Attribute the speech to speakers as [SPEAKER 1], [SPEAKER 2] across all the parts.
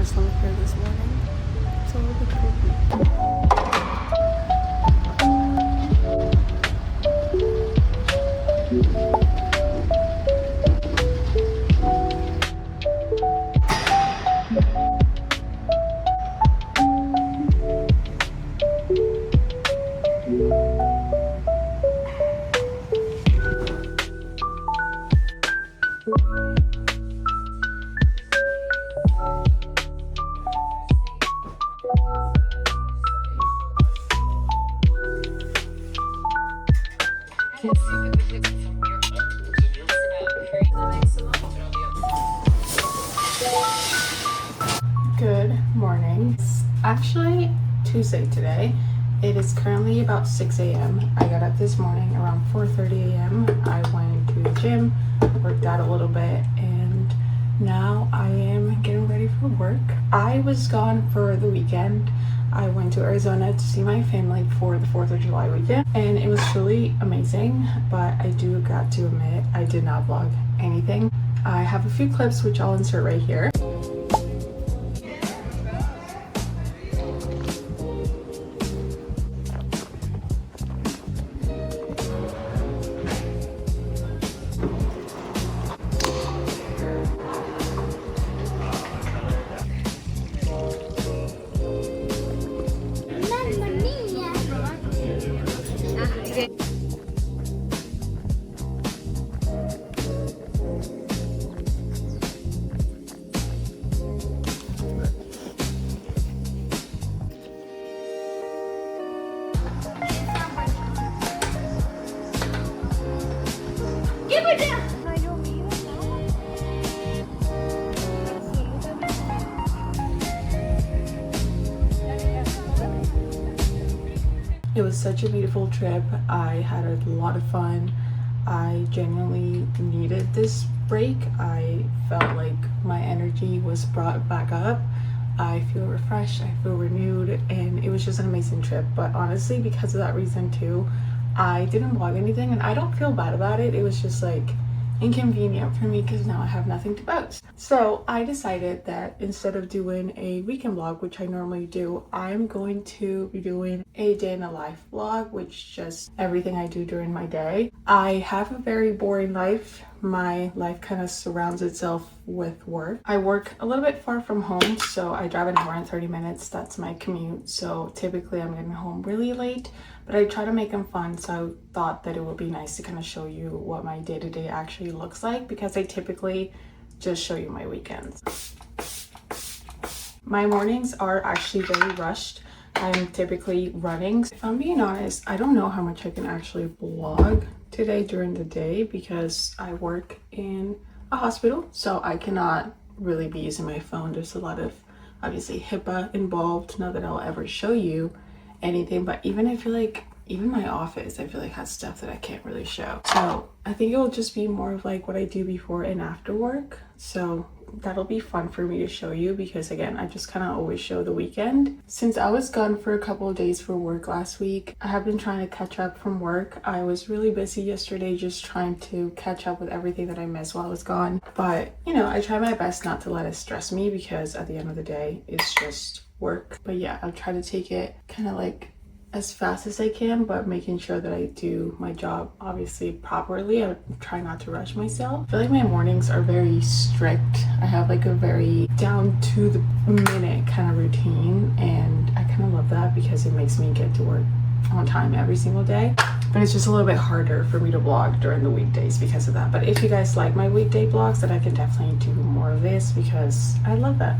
[SPEAKER 1] Muslim prayer this morning. It's a little bit creepy. Good morning. It's actually Tuesday today. It is currently about 6 a.m. I got up this morning around 4:30 a.m. I went to the gym, worked out a little bit, and now I am getting ready for work. I was gone for the weekend. I went to Arizona to see my family for the 4th of July weekend, and it was truly amazing, but I do got to admit I did not vlog anything. I have a few clips which I'll insert right here. It was such a beautiful trip. I had a lot of fun. I genuinely needed this break. I felt like my energy was brought back up. I feel refreshed, I feel renewed, and it was just an amazing trip. But honestly, because of that reason too, I didn't vlog anything, and I don't feel bad about it. It was just like inconvenient for me because now I have nothing to post. So I decided that instead of doing a weekend vlog, which I normally do, I'm going to be doing a day in the life vlog, which just everything I do during my day. I have a very boring life. My life kind of surrounds itself with work. I work a little bit far from home, so I drive an hour and 30 minutes. That's my commute. So typically I'm getting home really late, but I try to make them fun. So I thought that it would be nice to kind of show you what my day-to-day actually looks like, because I typically just show you my weekends. My mornings are actually very rushed. I'm typically running. If I'm being honest, I don't know how much I can actually vlog today during the day because I work in a hospital, so I cannot really be using my phone. There's a lot of obviously HIPAA involved. Not that I'll ever show you anything, but even I feel like even my office I feel like has stuff that I can't really show. So I think it will just be more of like what I do before and after work. So that'll be fun for me to show you because again, I just kind of always show the weekend. Since I was gone for a couple of days for work last week, I have been trying to catch up from work. I was really busy yesterday just trying to catch up with everything that I missed while I was gone. But you know, I try my best not to let it stress me because at the end of the day, it's just work. But yeah, I'll try to take it kind of like as fast as I can, but making sure that I do my job obviously properly. I try not to rush myself. I feel like my mornings are very strict. I have like a very down to the minute kind of routine, and I kind of love that because it makes me get to work on time every single day. But it's just a little bit harder for me to vlog during the weekdays because of that. But if you guys like my weekday vlogs, then I can definitely do more of this because I love that.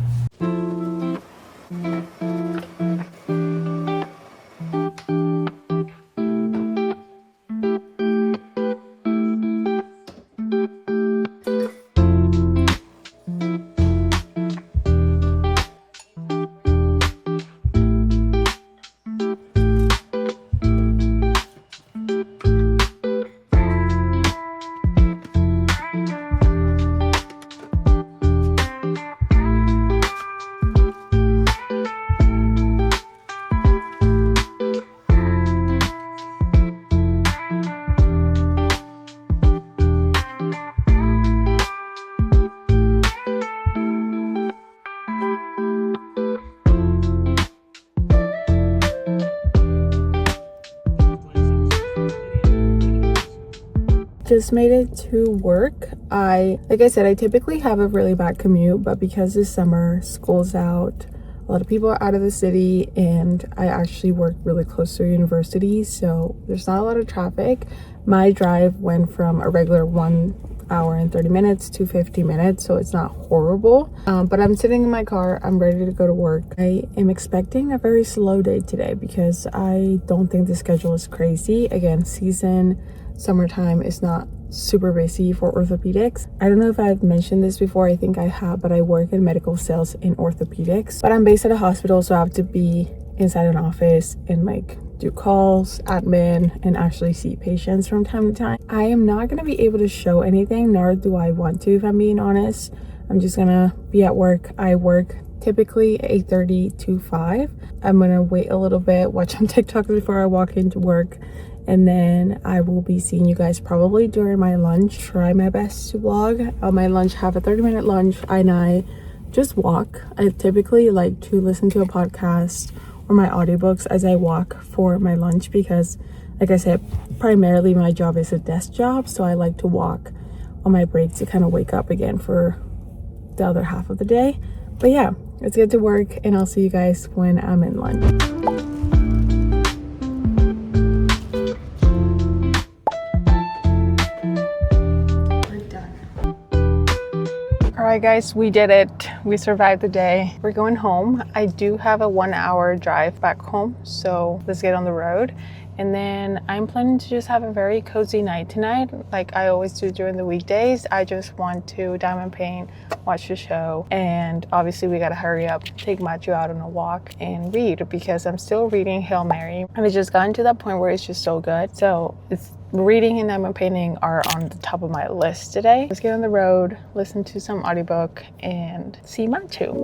[SPEAKER 1] Just made it to work. Like I said, I typically have a really bad commute, but because this summer school's out, a lot of people are out of the city, and I actually work really close to a university, so there's not a lot of traffic. My drive went from a regular 1 hour and 30 minutes to 50 minutes, so it's not horrible. But I'm sitting in my car. I'm ready to go to work. I am expecting a very slow day today because I don't think the schedule is crazy. Again, summertime is not super busy for orthopedics. I don't know if I've mentioned this before. I think I have, but I work in medical sales in orthopedics. But I'm based at a hospital, so I have to be inside an office and like do calls, admin, and actually see patients from time to time. I am not going to be able to show anything, nor do I want to, if I'm being honest. I'm just gonna be at work. I work typically 8:30 to 5. I'm gonna wait a little bit, watch some TikToks before I walk into work, and then I will be seeing you guys probably during my lunch. Try my best to vlog. On my lunch, have a 30-minute lunch, and I just walk. I typically like to listen to a podcast or my audiobooks as I walk for my lunch because, like I said, primarily my job is a desk job, so I like to walk on my break to kind of wake up again for the other half of the day. But yeah, let's get to work, and I'll see you guys when I'm in lunch. Alright guys, we did it. We survived the day. We're going home. I do have a 1-hour drive back home, so let's get on the road. And then I'm planning to just have a very cozy night tonight, like I always do during the weekdays. I just want to diamond paint, watch the show, and obviously we gotta hurry up, take Matthew out on a walk and read because I'm still reading Hail Mary. And it's just gotten to that point where it's just so good. So reading and diamond painting are on the top of my list today. Let's get on the road, listen to some audiobook, and see Matthew.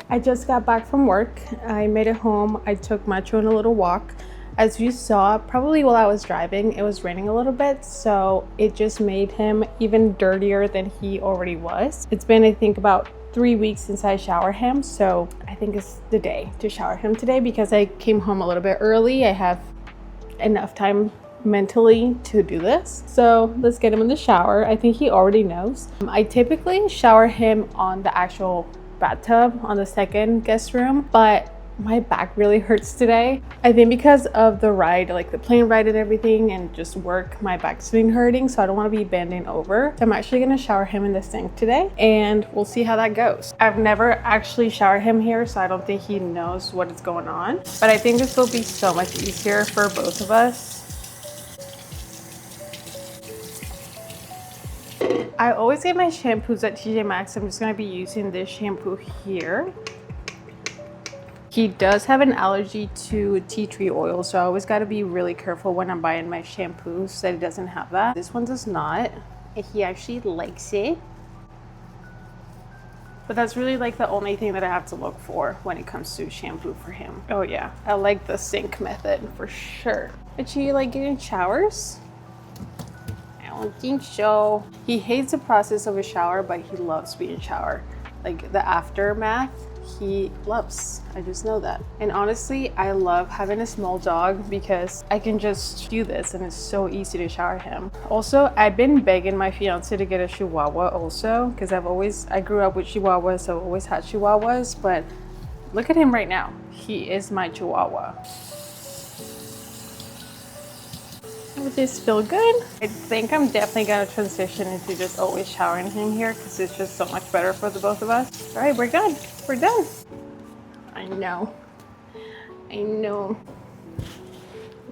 [SPEAKER 1] I just got back from work. I made it home. I took Macho on a little walk. As you saw, probably while I was driving, it was raining a little bit, so it just made him even dirtier than he already was. It's been, I think, about 3 weeks since I showered him, so I think it's the day to shower him today because I came home a little bit early. I have enough time mentally to do this. So let's get him in the shower. I think he already knows. I typically shower him on the actual bathtub on the second guest room, but my back really hurts today. I think because of the ride, like the plane ride and everything, and just work, my back's been hurting, so I don't want to be bending over. So I'm actually going to shower him in the sink today, and we'll see how that goes. I've never actually showered him here, so I don't think he knows what is going on, but I think this will be so much easier for both of us. I always get my shampoos at TJ Maxx. I'm just going to be using this shampoo here. He does have an allergy to tea tree oil, so I always got to be really careful when I'm buying my shampoos that it doesn't have that. This one does not. He actually likes it. But that's really like the only thing that I have to look for when it comes to shampoo for him. Oh yeah, I like the sink method for sure. But you like getting showers? I don't think so. He hates the process of a shower, but he loves being showered. Like the aftermath, he loves. I just know that. And honestly, I love having a small dog because I can just do this and it's so easy to shower him. Also, I've been begging my fiance to get a Chihuahua also because I grew up with Chihuahuas, so I've always had Chihuahuas, but look at him right now. He is my Chihuahua. Would this feel good? I think I'm definitely gonna transition into just always showering him here because it's just so much better for the both of us. All right, we're done. We're done. I know. I know.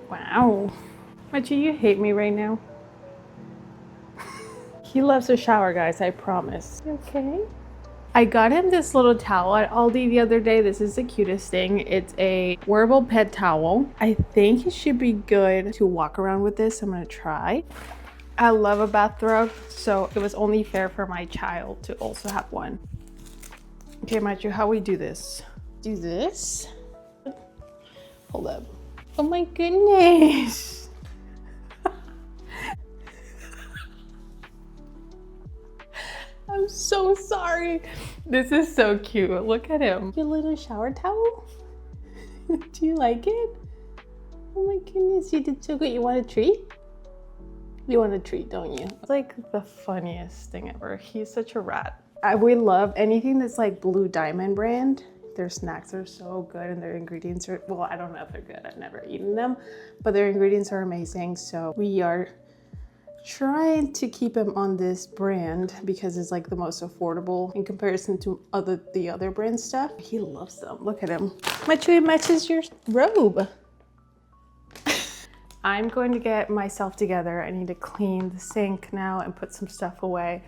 [SPEAKER 1] Wow. Machi, you hate me right now. He loves a shower, guys, I promise. You okay? I got him this little towel at Aldi the other day. This is the cutest thing. It's a wearable pet towel. I think it should be good to walk around with this. I'm gonna try. I love a bathrobe, so it was only fair for my child to also have one. Okay, Matthew, how we do this? Do this. Hold up. Oh my goodness. I'm so sorry. This is so cute. Look at him. Your little shower towel? Do you like it? Oh my goodness, you did so good. You want a treat? You want a treat, don't you? It's like the funniest thing ever. He's such a rat. We love anything that's like Blue Diamond brand. Their snacks are so good and their ingredients are, well, I don't know if they're good. I've never eaten them, but their ingredients are amazing. So we are trying to keep him on this brand because it's like the most affordable in comparison to the other brand stuff. He loves them. Look at him. My Chewy matches your robe. I'm going to get myself together. I need to clean the sink now and put some stuff away.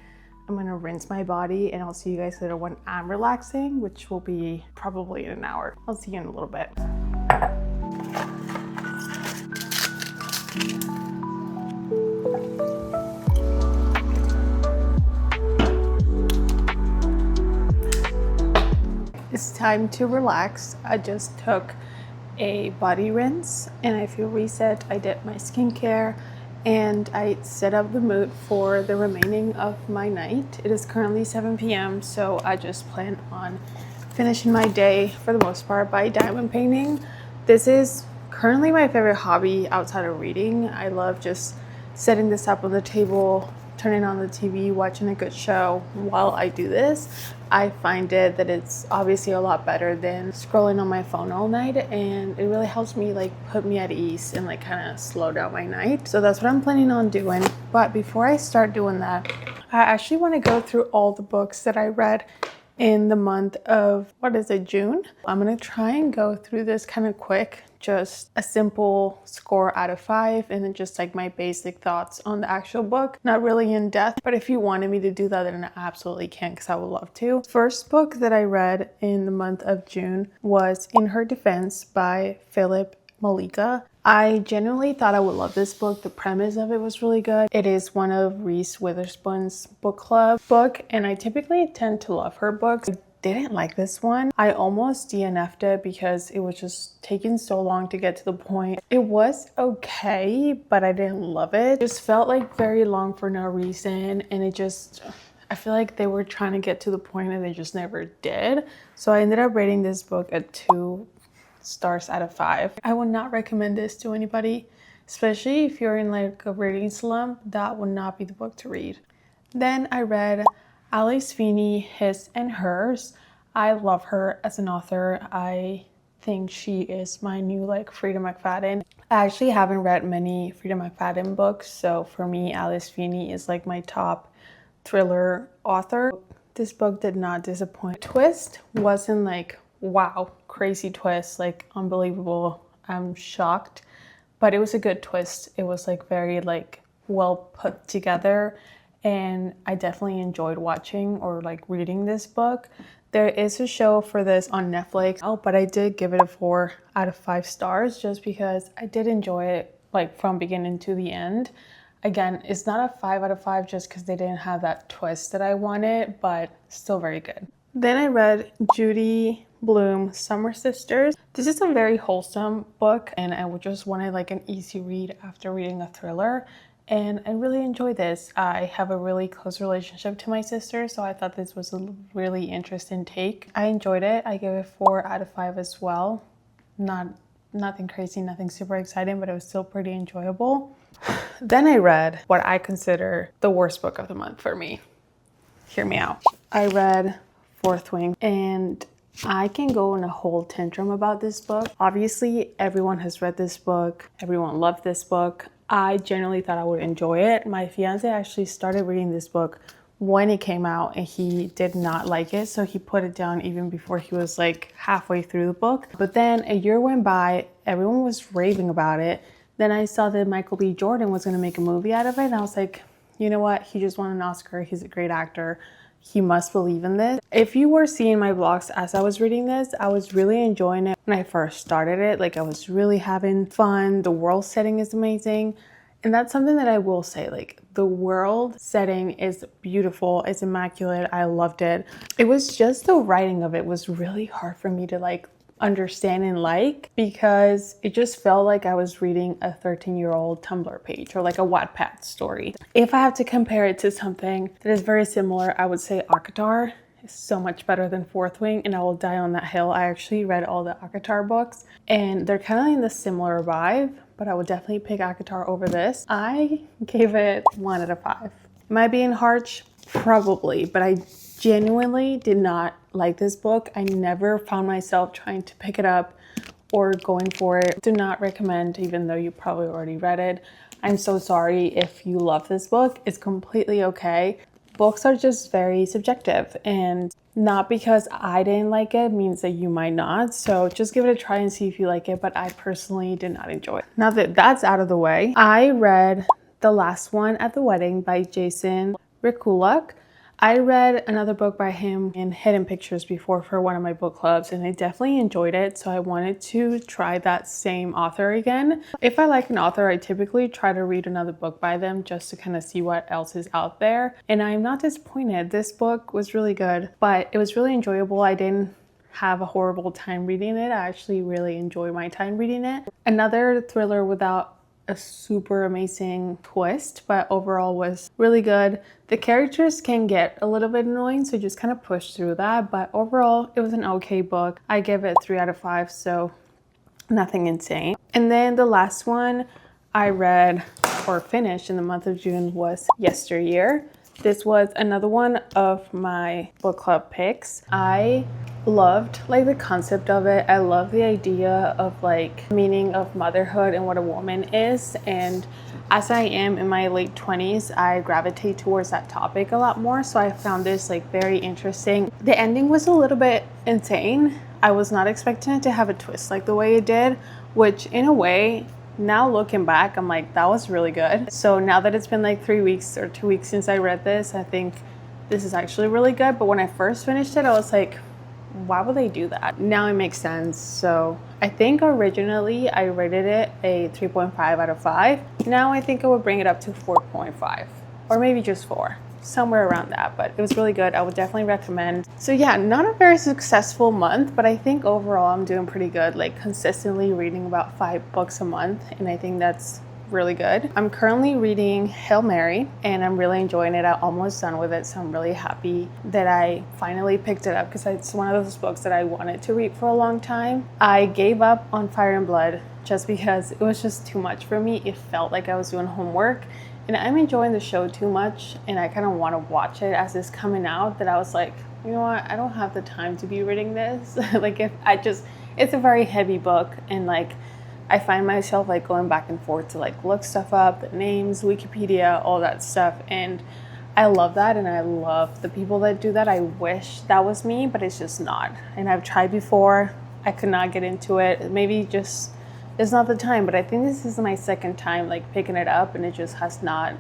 [SPEAKER 1] I'm gonna rinse my body and I'll see you guys later when I'm relaxing, which will be probably in an hour. I'll see you in a little bit. It's time to relax. I just took a body rinse and I feel reset. I did my skincare and I set up the mood for the remaining of my night. It is currently 7 p.m. so I just plan on finishing my day for the most part by diamond painting. This is currently my favorite hobby outside of reading. I love just setting this up on the table, turning on the TV, watching a good show while I do this. I find it that it's obviously a lot better than scrolling on my phone all night, and it really helps me like put me at ease and like kind of slow down my night. So that's what I'm planning on doing. But before I start doing that, I actually want to go through all the books that I read in the month of, what is it, June? I'm gonna try and go through this kind of quick, just a simple score out of 5 and then just like my basic thoughts on the actual book. Not really in depth, but if you wanted me to do that, then I absolutely can because I would love to. First book that I read in the month of June was In Her Defense by Philip Malika. I genuinely thought I would love this book. The premise of it was really good. It is one of Reese Witherspoon's book club book, and I typically tend to love her books. I didn't like this one. I almost DNF'd it because it was just taking so long to get to the point. It was okay, but I didn't love it. It just felt like very long for no reason, and it just, I feel like they were trying to get to the point and they just never did. So I ended up rating this book at 2 stars out of 5. I would not recommend this to anybody, especially if you're in like a reading slump. That would not be the book to read. Then I read Alice Feeney, His and Hers. I love her as an author. I think she is my new like Frida McFadden. I actually haven't read many Frida McFadden books, so for me, Alice Feeney is like my top thriller author. This book did not disappoint. Twist wasn't like, wow, crazy twist, like unbelievable. I'm shocked, but it was a good twist. It was like very like well put together, and I definitely enjoyed watching or like reading this book. There is a show for this on Netflix, but I did give it a 4 out of 5 stars just because I did enjoy it like from beginning to the end. Again, it's not a 5 out of 5 just because they didn't have that twist that I wanted, but still very good. Then I read Judy Blume, Summer Sisters. This is a very wholesome book, and I just wanted like an easy read after reading a thriller, and I really enjoyed this. I have a really close relationship to my sister, so I thought this was a really interesting take. I enjoyed it. I gave it 4 out of 5 as well. Nothing crazy, nothing super exciting, but it was still pretty enjoyable. Then I read what I consider the worst book of the month for me. Hear me out. I read Fourth Wing, and I can go in a whole tantrum about this book. Obviously, everyone has read this book. Everyone loved this book. I genuinely thought I would enjoy it. My fiance actually started reading this book when it came out and he did not like it. So he put it down even before he was like halfway through the book. But then a year went by, everyone was raving about it. Then I saw that Michael B. Jordan was gonna make a movie out of it. And I was like, you know what? He just won an Oscar. He's a great actor. He must believe in this. If you were seeing my vlogs as I was reading this, I was really enjoying it when I first started it. Like I was really having fun. The world setting is amazing. And that's something that I will say, like the world setting is beautiful. It's immaculate. I loved it. It was just the writing of it was really hard for me to like understand and like, because it just felt like I was reading a 13-year-old Tumblr page or like a Wattpad story. If I have to compare it to something that is very similar, I would say ACOTAR is so much better than Fourth Wing, and I will die on that hill. I actually read all the ACOTAR books and they're kind of in the similar vibe, but I would definitely pick ACOTAR over this. I gave it 1 out of 5. Am I being harsh? Probably, but I genuinely did not like this book. I never found myself trying to pick it up or going for it. Do not recommend, even though you probably already read it. I'm so sorry if you love this book. It's completely okay. Books are just very subjective, and not because I didn't like it means that you might not. So just give it a try and see if you like it, but I personally did not enjoy it. Now that that's out of the way, I read The Last One at the Wedding by Jason Rekulak. I read another book by him in Hidden Pictures before for one of my book clubs, and I definitely enjoyed it, so I wanted to try that same author again. If I like an author, I typically try to read another book by them just to kind of see what else is out there, and I'm not disappointed. This book was really good, but it was really enjoyable. I didn't have a horrible time reading it. I actually really enjoy my time reading it. Another thriller without a super amazing twist, but overall was really good. The characters can get a little bit annoying, so just kind of push through that, but overall it was an okay book. I give it 3 out of 5, so nothing insane. And then the last one I read or finished in the month of June was Yesteryear. This was another one of my book club picks. I loved like the concept of it. I love the idea of like meaning of motherhood and what a woman is, and as I am in my late 20s, I gravitate towards that topic a lot more, so I found this like very interesting. The ending was a little bit insane. I was not expecting it to have a twist like the way it did, which in a way, now looking back, I'm like, that was really good. So now that it's been like 3 weeks or 2 weeks since I read this, I think this is actually really good. But when I first finished it, I was like, why would they do that? Now it makes sense. So I think originally I rated it a 3.5 out of 5. Now I think I would bring it up to 4.5 or maybe just 4. Somewhere around that, but it was really good. I would definitely recommend. So yeah, not a very successful month, but I think overall I'm doing pretty good, like consistently reading about 5 books a month, and I think that's really good. I'm currently reading Hail Mary and I'm really enjoying it. I'm almost done with it, so I'm really happy that I finally picked it up because it's one of those books that I wanted to read for a long time. I gave up on Fire and Blood just because it was just too much for me. It felt like I was doing homework, and I'm enjoying the show too much, and I kind of want to watch it as it's coming out, that I was like, you know what, I don't have the time to be reading this. Like it's a very heavy book, and like I find myself like going back and forth to like look stuff up, the names, Wikipedia, all that stuff, and I love that, and I love the people that do that. I wish that was me, but it's just not. And I've tried before, I could not get into it. Maybe just it's not the time, but I think this is my second time like picking it up, and it just has not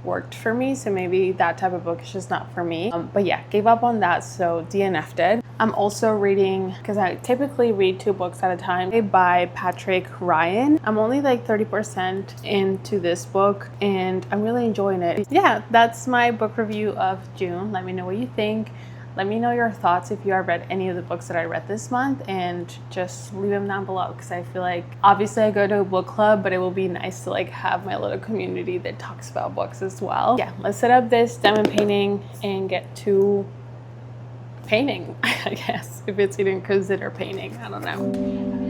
[SPEAKER 1] worked for me. So maybe that type of book is just not for me. But yeah, gave up on that, so DNF'd it. I'm also reading, because I typically read 2 books at a time, by Patrick Ryan. I'm only like 30% into this book and I'm really enjoying it. Yeah, that's my book review of June. Let me know what you think. Let me know your thoughts if you have read any of the books that I read this month, and just leave them down below, because I feel like obviously I go to a book club, but it will be nice to like have my little community that talks about books as well. Yeah, let's set up this diamond painting and get to painting, I guess, if it's even considered painting. I don't know.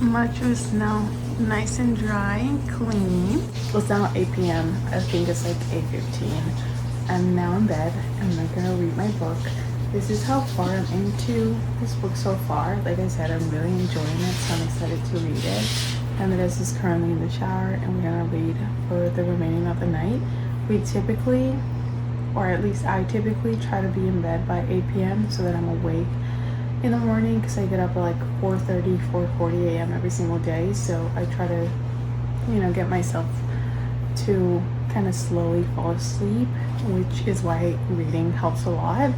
[SPEAKER 1] Matcha is now nice and dry and clean. It's now 8 p.m. I think it's like 8:15. I'm now in bed and I'm gonna read my book. This is how far I'm into this book so far. Like I said, I'm really enjoying it, so I'm excited to read it. And this is currently in the shower, and we're gonna read for the remaining of the night. We typically, or at least I typically, try to be in bed by 8 p.m. so that I'm awake in the morning, because I get up at like 4:30, 4:40 a.m. every single day. So I try to, get myself to kind of slowly fall asleep, which is why reading helps a lot.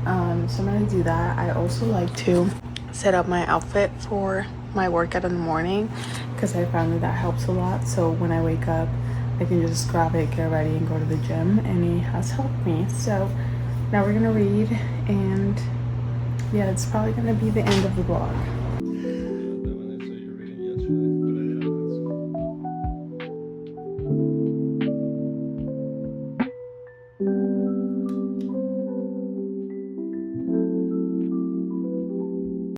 [SPEAKER 1] So I'm gonna do that. I also like to set up my outfit for my workout in the morning because I found that helps a lot. So when I wake up, I can just grab it, get ready, and go to the gym, and it has helped me. So now we're gonna read, and yeah, it's probably gonna be the end of the vlog.